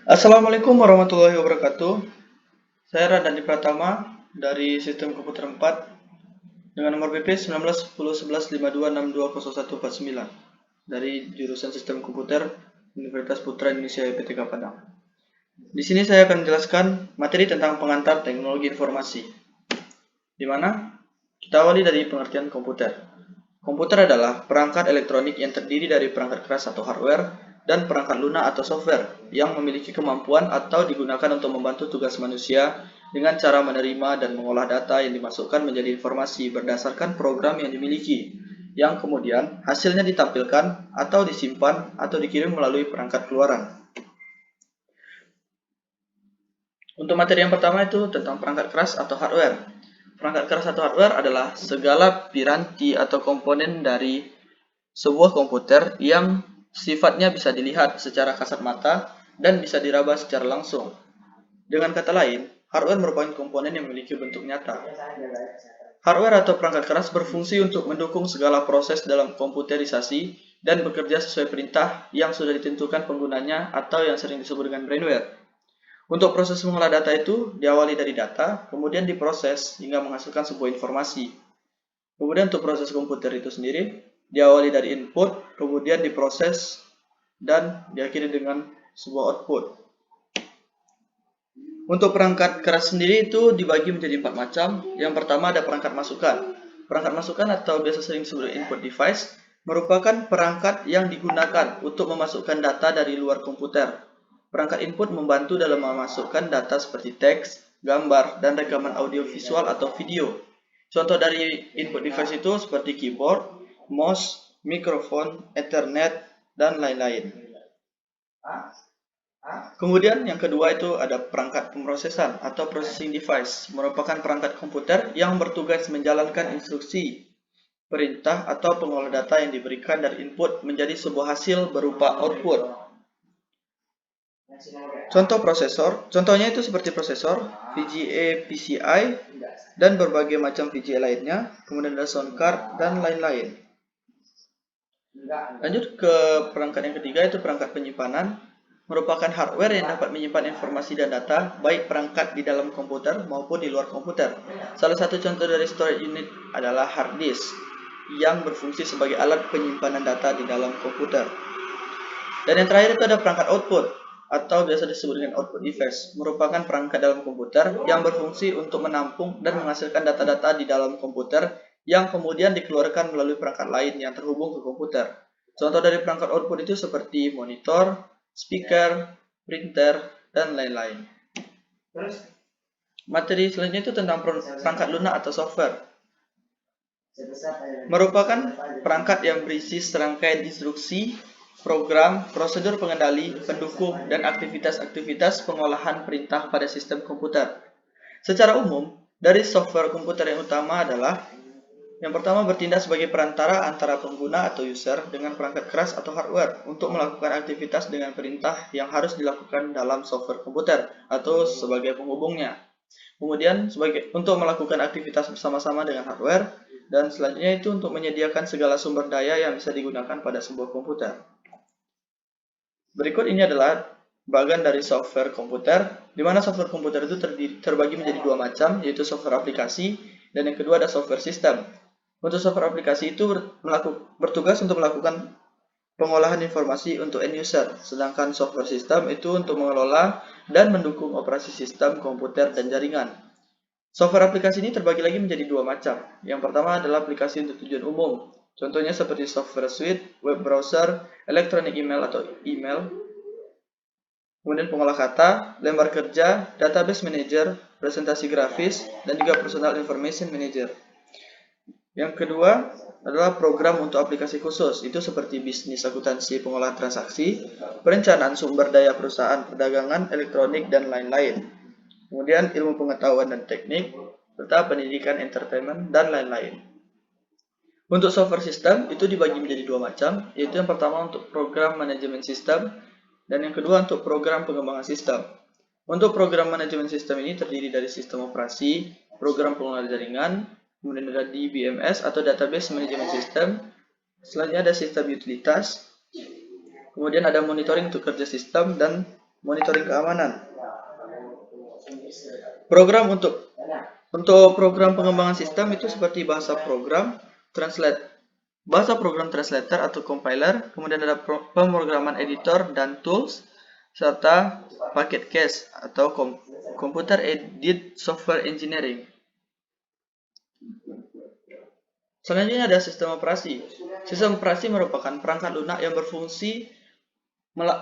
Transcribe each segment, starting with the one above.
Assalamualaikum warahmatullahi wabarakatuh. Saya Radhani Pratama dari Sistem Komputer 4 dengan nomor BP 19101152620149 dari jurusan Sistem Komputer Universitas Putra Indonesia IPTK Padang. Di sini saya akan menjelaskan materi tentang pengantar teknologi informasi, di mana kita awali dari pengertian komputer. Komputer adalah perangkat elektronik yang terdiri dari perangkat keras atau hardware dan perangkat lunak atau software yang memiliki kemampuan atau digunakan untuk membantu tugas manusia dengan cara menerima dan mengolah data yang dimasukkan menjadi informasi berdasarkan program yang dimiliki, yang kemudian hasilnya ditampilkan atau disimpan atau dikirim melalui perangkat keluaran. Untuk materi yang pertama itu tentang perangkat keras atau hardware. Perangkat keras atau hardware adalah segala piranti atau komponen dari sebuah komputer yang sifatnya bisa dilihat secara kasat mata dan bisa diraba secara langsung. Dengan kata lain, hardware merupakan komponen yang memiliki bentuk nyata. Hardware atau perangkat keras berfungsi untuk mendukung segala proses dalam komputerisasi dan bekerja sesuai perintah yang sudah ditentukan penggunanya atau yang sering disebut dengan brainware. Untuk proses mengolah data itu diawali dari data, kemudian diproses hingga menghasilkan sebuah informasi. Kemudian untuk proses komputer itu sendiri diawali dari input, kemudian diproses dan diakhiri dengan sebuah output. Untuk perangkat keras sendiri itu dibagi menjadi 4 macam. Yang pertama ada perangkat masukan. Perangkat masukan atau biasa sering disebut input device merupakan perangkat yang digunakan untuk memasukkan data dari luar komputer. Perangkat input membantu dalam memasukkan data seperti teks, gambar, dan rekaman audio visual atau video. Contoh dari input device itu seperti keyboard, mouse, mikrofon, Ethernet, dan lain-lain. Kemudian yang kedua itu ada perangkat pemrosesan atau processing device, merupakan perangkat komputer yang bertugas menjalankan instruksi, perintah atau pengolah data yang diberikan dari input menjadi sebuah hasil berupa output. Contohnya itu seperti prosesor, VGA, PCI, dan berbagai macam VGA lainnya, kemudian ada sound card, dan lain-lain. Lanjut ke perangkat yang ketiga, itu perangkat penyimpanan, merupakan hardware yang dapat menyimpan informasi dan data, baik perangkat di dalam komputer maupun di luar komputer. Salah satu contoh dari storage unit adalah hard disk, yang berfungsi sebagai alat penyimpanan data di dalam komputer. Dan yang terakhir itu ada perangkat output, atau biasa disebut dengan output device, merupakan perangkat dalam komputer yang berfungsi untuk menampung dan menghasilkan data-data di dalam komputer yang kemudian dikeluarkan melalui perangkat lain yang terhubung ke komputer. Contoh dari perangkat output itu seperti monitor, speaker, printer, dan lain-lain. Materi selanjutnya itu tentang perangkat lunak atau software. Merupakan perangkat yang berisi serangkaian instruksi, program, prosedur pengendali, pendukung, dan aktivitas-aktivitas pengolahan perintah pada sistem komputer. Secara umum, dari software komputer yang utama adalah yang pertama bertindak sebagai perantara antara pengguna atau user dengan perangkat keras atau hardware untuk melakukan aktivitas dengan perintah yang harus dilakukan dalam software komputer atau sebagai penghubungnya. Kemudian untuk melakukan aktivitas bersama-sama dengan hardware, dan selanjutnya itu untuk menyediakan segala sumber daya yang bisa digunakan pada sebuah komputer. Berikut ini adalah bagian dari software komputer, di mana software komputer itu terbagi menjadi 2 macam, yaitu software aplikasi dan yang kedua ada software sistem. Untuk software aplikasi itu bertugas untuk melakukan pengolahan informasi untuk end user, sedangkan software sistem itu untuk mengelola dan mendukung operasi sistem komputer dan jaringan. Software aplikasi ini terbagi lagi menjadi 2 macam. Yang pertama adalah aplikasi untuk tujuan umum. Contohnya seperti software suite, web browser, electronic email atau email, kemudian pengolah kata, lembar kerja, database manager, presentasi grafis, dan juga personal information manager. Yang kedua adalah program untuk aplikasi khusus, itu seperti bisnis akuntansi, pengolahan transaksi, perencanaan sumber daya perusahaan, perdagangan, elektronik, dan lain-lain. Kemudian ilmu pengetahuan dan teknik, serta pendidikan, entertainment, dan lain-lain. Untuk software system itu dibagi menjadi 2 macam, yaitu yang pertama untuk program manajemen sistem, dan yang kedua untuk program pengembangan sistem. Untuk program manajemen sistem ini terdiri dari sistem operasi, program pengelola jaringan, kemudian ada DBMS atau database manajemen sistem, selanjutnya ada sistem utilitas, kemudian ada monitoring untuk kerja sistem, dan monitoring keamanan. Program untuk program pengembangan sistem itu seperti bahasa program translator atau compiler, kemudian ada pemrograman editor dan tools, serta paket cache atau computer aided software engineering. Selanjutnya ada sistem operasi. Sistem operasi merupakan perangkat lunak yang berfungsi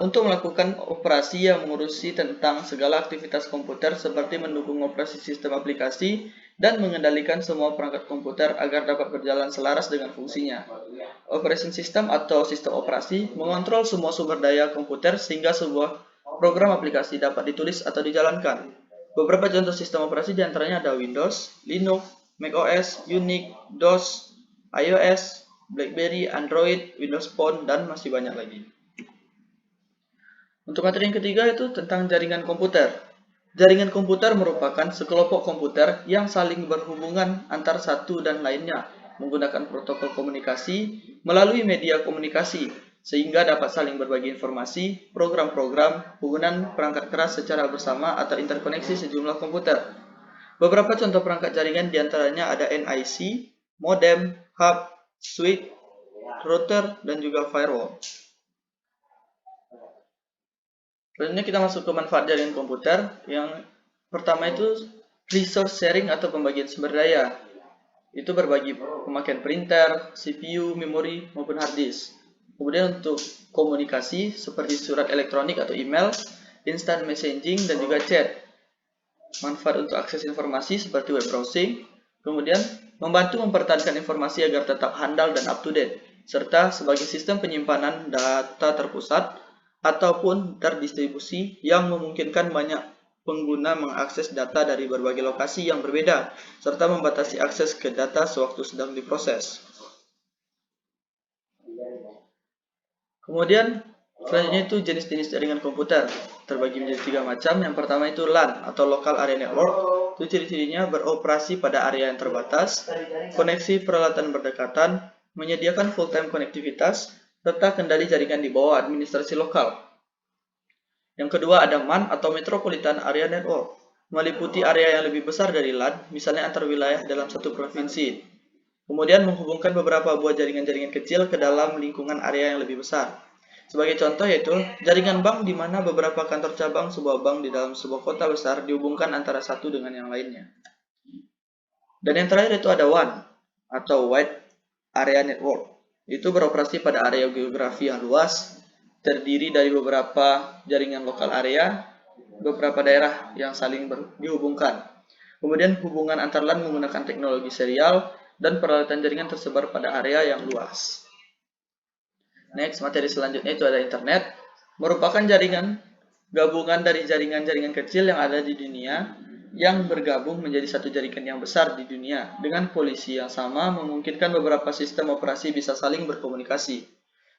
untuk melakukan operasi yang mengurusi tentang segala aktivitas komputer seperti mendukung operasi sistem aplikasi dan mengendalikan semua perangkat komputer agar dapat berjalan selaras dengan fungsinya. Operation system atau sistem operasi mengontrol semua sumber daya komputer sehingga sebuah program aplikasi dapat ditulis atau dijalankan. Beberapa contoh sistem operasi diantaranya ada Windows, Linux, macOS, Unix, DOS, iOS, BlackBerry, Android, Windows Phone, dan masih banyak lagi. Untuk materi yang ketiga itu tentang jaringan komputer. Jaringan komputer merupakan sekelompok komputer yang saling berhubungan antar satu dan lainnya menggunakan protokol komunikasi melalui media komunikasi sehingga dapat saling berbagi informasi, program-program, penggunaan perangkat keras secara bersama atau interkoneksi sejumlah komputer. Beberapa contoh perangkat jaringan diantaranya ada NIC, modem, hub, switch, router, dan juga firewall. Selanjutnya kita masuk ke manfaat jaringan komputer. Yang pertama itu resource sharing atau pembagian sumber daya. Itu berbagi pemakaian printer, CPU, memori, maupun hard disk. Kemudian untuk komunikasi seperti surat elektronik atau email, instant messaging, dan juga chat. Manfaat untuk akses informasi seperti web browsing. Kemudian membantu mempertahankan informasi agar tetap handal dan up to date. Serta sebagai sistem penyimpanan data terpusat ataupun terdistribusi yang memungkinkan banyak pengguna mengakses data dari berbagai lokasi yang berbeda, serta membatasi akses ke data sewaktu sedang diproses. Kemudian, selanjutnya itu jenis-jenis jaringan komputer, terbagi menjadi 3 macam. Yang pertama itu LAN atau Local Area Network. Itu ciri-cirinya beroperasi pada area yang terbatas, koneksi peralatan berdekatan, menyediakan full-time konektivitas, serta kendali jaringan di bawah administrasi lokal. Yang kedua ada MAN atau Metropolitan Area Network, meliputi area yang lebih besar dari LAN, misalnya antar wilayah dalam satu provinsi. Kemudian menghubungkan beberapa buah jaringan-jaringan kecil ke dalam lingkungan area yang lebih besar. Sebagai contoh yaitu jaringan bank di mana beberapa kantor cabang sebuah bank di dalam sebuah kota besar dihubungkan antara satu dengan yang lainnya. Dan yang terakhir itu ada WAN atau Wide Area Network. Itu beroperasi pada area geografi yang luas, terdiri dari beberapa jaringan lokal area, beberapa daerah yang saling dihubungkan. Kemudian hubungan antar LAN menggunakan teknologi serial dan peralatan jaringan tersebar pada area yang luas. Next, materi selanjutnya itu ada internet, merupakan jaringan gabungan dari jaringan-jaringan kecil yang ada di dunia yang bergabung menjadi satu jaringan yang besar di dunia. Dengan polisi yang sama memungkinkan beberapa sistem operasi bisa saling berkomunikasi.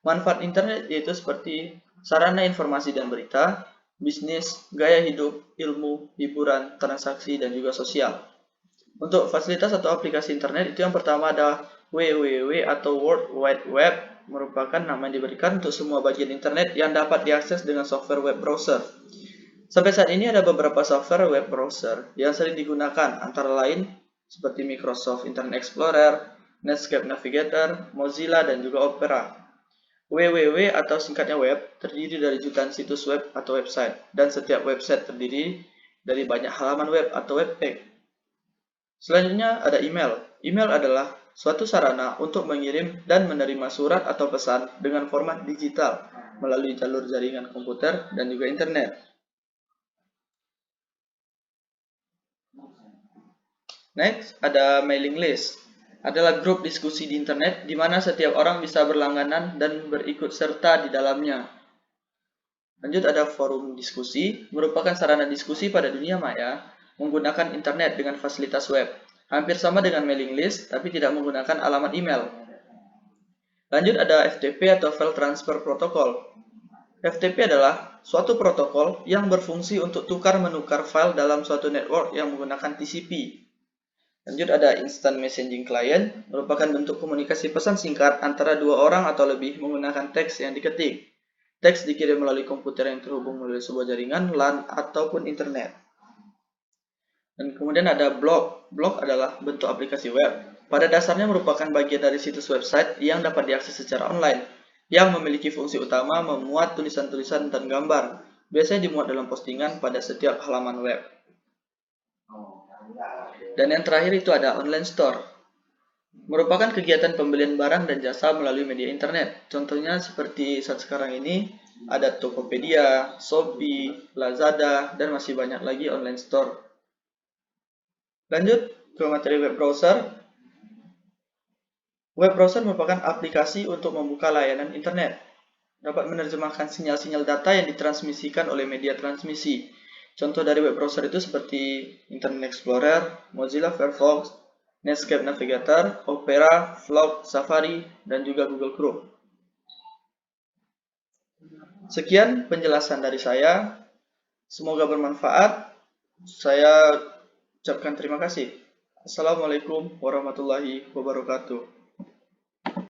Manfaat internet yaitu seperti sarana informasi dan berita, bisnis, gaya hidup, ilmu, hiburan, transaksi, dan juga sosial. Untuk fasilitas atau aplikasi internet itu yang pertama ada WWW atau World Wide Web, merupakan nama yang diberikan untuk semua bagian internet yang dapat diakses dengan software web browser. Sampai saat ini ada beberapa software web browser yang sering digunakan, antara lain seperti Microsoft Internet Explorer, Netscape Navigator, Mozilla, dan juga Opera. WWW atau singkatnya web terdiri dari jutaan situs web atau website, dan setiap website terdiri dari banyak halaman web atau web page. Selanjutnya ada email. Email adalah suatu sarana untuk mengirim dan menerima surat atau pesan dengan format digital melalui jalur jaringan komputer dan juga internet. Next, ada mailing list. Adalah grup diskusi di internet di mana setiap orang bisa berlangganan dan berikut serta di dalamnya. Lanjut ada forum diskusi, merupakan sarana diskusi pada dunia maya menggunakan internet dengan fasilitas web. Hampir sama dengan mailing list, tapi tidak menggunakan alamat email. Lanjut ada FTP atau File Transfer Protocol. FTP adalah suatu protokol yang berfungsi untuk tukar-menukar file dalam suatu network yang menggunakan TCP. Lanjut ada Instant Messaging Client, merupakan bentuk komunikasi pesan singkat antara dua orang atau lebih menggunakan teks yang diketik. Teks dikirim melalui komputer yang terhubung melalui sebuah jaringan LAN ataupun internet. Dan kemudian ada blog. Blog adalah bentuk aplikasi web. Pada dasarnya merupakan bagian dari situs website yang dapat diakses secara online, yang memiliki fungsi utama memuat tulisan-tulisan dan gambar. Biasanya dimuat dalam postingan pada setiap halaman web. Dan yang terakhir itu ada online store. Merupakan kegiatan pembelian barang dan jasa melalui media internet. Contohnya seperti saat sekarang ini, ada Tokopedia, Shopee, Lazada, dan masih banyak lagi online store. Lanjut ke materi web browser. Web browser merupakan aplikasi untuk membuka layanan internet. Dapat menerjemahkan sinyal-sinyal data yang ditransmisikan oleh media transmisi. Contoh dari web browser itu seperti Internet Explorer, Mozilla Firefox, Netscape Navigator, Opera, Vlog, Safari, dan juga Google Chrome. Sekian penjelasan dari saya. Semoga bermanfaat. Saya ucapkan terima kasih. Assalamualaikum warahmatullahi wabarakatuh.